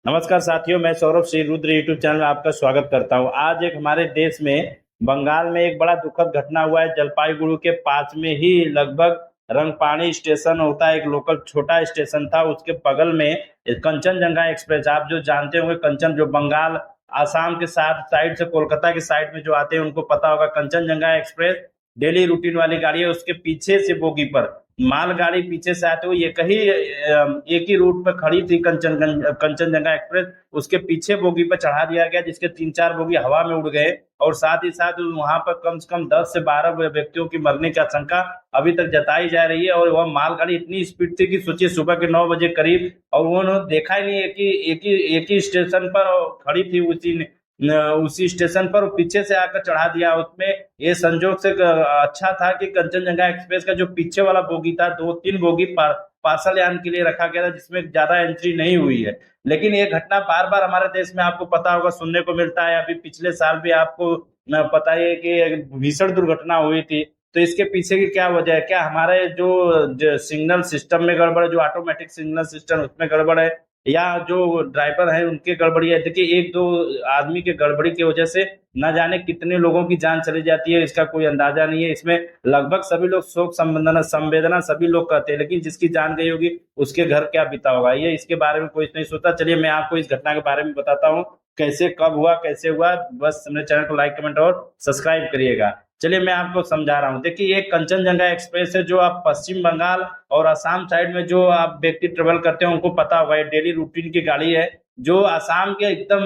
नमस्कार साथियों, मैं सौरभ श्री रुद्र यूट्यूब चैनल में आपका स्वागत करता हूं। आज एक हमारे देश में बंगाल में एक बड़ा दुखद घटना हुआ है। जलपाईगुड़ी के पास में ही लगभग रंगपानी स्टेशन होता है, एक लोकल छोटा स्टेशन था, उसके बगल में कंचनजंगा एक्सप्रेस, आप जो जानते होंगे, कंचन जो बंगाल आसाम के साथ साइड से कोलकाता के साइड में जो आते हैं उनको पता होगा। कंचनजंगा एक्सप्रेस डेली रूटीन वाली गाड़ी है। उसके पीछे से बोगी पर मालगाड़ी पीछे से आते हुए एक ही रूट पर खड़ी थी कंचनजंगा एक्सप्रेस। उसके पीछे बोगी पर चढ़ा दिया गया, जिसके 3-4 बोगी हवा में उड़ गए और साथ ही साथ वहां पर कम से कम 10 से 12 व्यक्तियों की मरने की आशंका अभी तक जताई जा रही है। और वह मालगाड़ी इतनी स्पीड थी कि सोचिए सुबह के 9 बजे करीब, और उन्होंने देखा ही नहीं एक ही स्टेशन पर खड़ी थी, उसी स्टेशन पर पीछे से आकर चढ़ा दिया उसमें। ये संजोग से अच्छा था कि कंचनजंगा एक्सप्रेस का जो पीछे वाला बोगी था, 2-3 बोगी पार्सल यान के लिए रखा गया था, जिसमें ज्यादा एंट्री नहीं हुई है। लेकिन ये घटना बार बार हमारे देश में आपको पता होगा सुनने को मिलता है। अभी पिछले साल भी आपको पता है कि भीषण दुर्घटना हुई थी। तो इसके पीछे की क्या वजह है? क्या हमारे जो सिग्नल सिस्टम में गड़बड़ है, जो ऑटोमेटिक सिग्नल सिस्टम उसमें गड़बड़ है, या जो ड्राइवर है उनके गड़बड़ी है? देखिए, एक दो आदमी के गड़बड़ी की वजह से न जाने कितने लोगों की जान चली जाती है, इसका कोई अंदाजा नहीं है। इसमें लगभग सभी लोग शोक संवेदना सभी लोग कहते हैं, लेकिन जिसकी जान गई होगी उसके घर क्या बीता होगा, ये इसके बारे में कोई नहीं सोचता। चलिए मैं आपको इस घटना के बारे में बताता हूँ, कैसे कब हुआ कैसे हुआ। बस मेरे चैनल को लाइक कमेंट और सब्सक्राइब करिएगा। चलिए मैं आपको समझा रहा हूँ। देखिए, ये कंचनजंगा एक्सप्रेस है, जो आप पश्चिम बंगाल और असम साइड में जो आप व्यक्ति ट्रेवल करते हैं उनको पता होगा, ये डेली रूटीन की गाड़ी है, जो असम के एकदम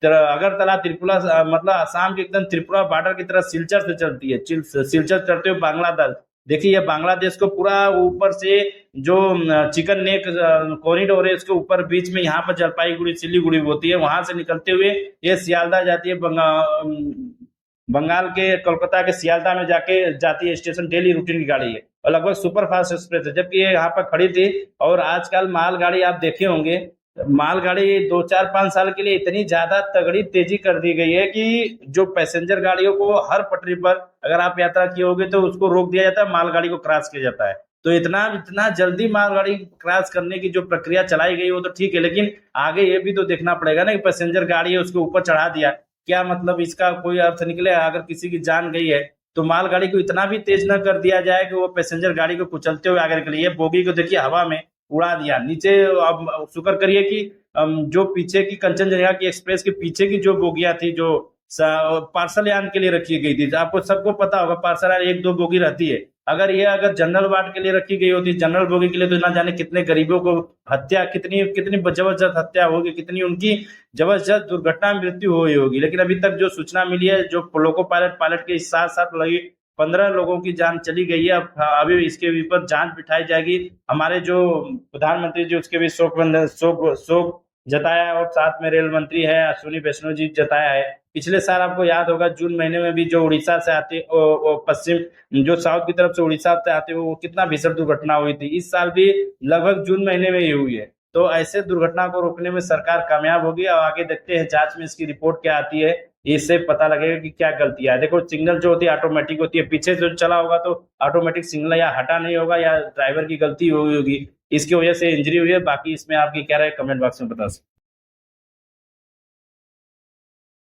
अगरतला त्रिपुरा, मतलब असम के एकदम त्रिपुरा बॉर्डर की तरह सिलचर से चलती है, सिलचर चलते हुए बांग्लादेश। देखिए, ये बांग्लादेश को पूरा ऊपर से जो चिकन नेक कॉरिडोर है, उसके ऊपर बीच में यहाँ पर जलपाईगुड़ी सिलीगुड़ी होती है, वहां से निकलते हुए ये सियालदा जाती है, बंगाल के कोलकाता के सियालदा में जाके जाती है स्टेशन। डेली रूटीन की गाड़ी है और लगभग सुपर फास्ट एक्सप्रेस है, जबकि ये यहाँ पर खड़ी थी। और आजकल मालगाड़ी आप देखे होंगे, मालगाड़ी 2-4-5 साल के लिए इतनी ज्यादा तगड़ी तेजी कर दी गई है कि जो पैसेंजर गाड़ियों को हर पटरी पर अगर आप यात्रा किए होगे तो उसको रोक दिया जाता है, मालगाड़ी को क्रॉस किया जाता है। तो इतना इतना जल्दी मालगाड़ी क्रॉस करने की जो प्रक्रिया चलाई गई वो तो ठीक है, लेकिन आगे ये भी तो देखना पड़ेगा ना कि पैसेंजर गाड़ी है उसके ऊपर चढ़ा दिया, क्या मतलब इसका कोई अर्थ निकले? अगर किसी की जान गई है तो मालगाड़ी को इतना भी तेज न कर दिया जाए कि वो पैसेंजर गाड़ी को कुचलते हुए आगे निकले। ये बोगी को देखिए हवा में उड़ा दिया नीचे। अब शुक्र करिए कि जो पीछे की कंचनजंगा की एक्सप्रेस के पीछे की जो बोगियां थी, जो पार्सल यान के लिए रखी गई थी, आपको सबको पता होगा पार्सल यान 1-2 बोगी रहती है। अगर जनरल वार्ड के लिए रखी गई होती, जनरल बोगी के लिए, तो ना जाने कितने गरीबों को हत्या, कितनी कितनी जबरदस्त हत्या होगी, कितनी उनकी जबरदस्त दुर्घटना में मृत्यु हुई होगी। लेकिन अभी तक जो सूचना मिली है, जो लोको पायलट के साथ साथ लगी 15 लोगों की जान चली गई है। अब अभी इसके ऊपर जांच बिठाई जाएगी। हमारे जो प्रधानमंत्री जी उसके भी शोक जताया है, और साथ में रेल मंत्री है अश्विनी वैष्णव जी जताया है। पिछले साल आपको याद होगा जून महीने में भी जो उड़ीसा से आते पश्चिम जो साउथ की तरफ से उड़ीसा से आते वो कितना भीषण दुर्घटना हुई थी। इस साल भी लगभग जून महीने में ही हुई है। तो ऐसे दुर्घटना को रोकने में सरकार कामयाब होगी। और आगे देखते हैं जांच में इसकी रिपोर्ट क्या आती है, इससे पता लगेगा कि क्या गलतियां है। देखो, सिग्नल जो होती है ऑटोमेटिक होती है, पीछे जो चला होगा तो ऑटोमेटिक सिग्नल या हटा नहीं होगा या ड्राइवर की गलती हुई होगी, इसकी वजह से इंजरी हुई है। बाकी इसमें आपकी क्या राय, कमेंट बॉक्स में बता सकते।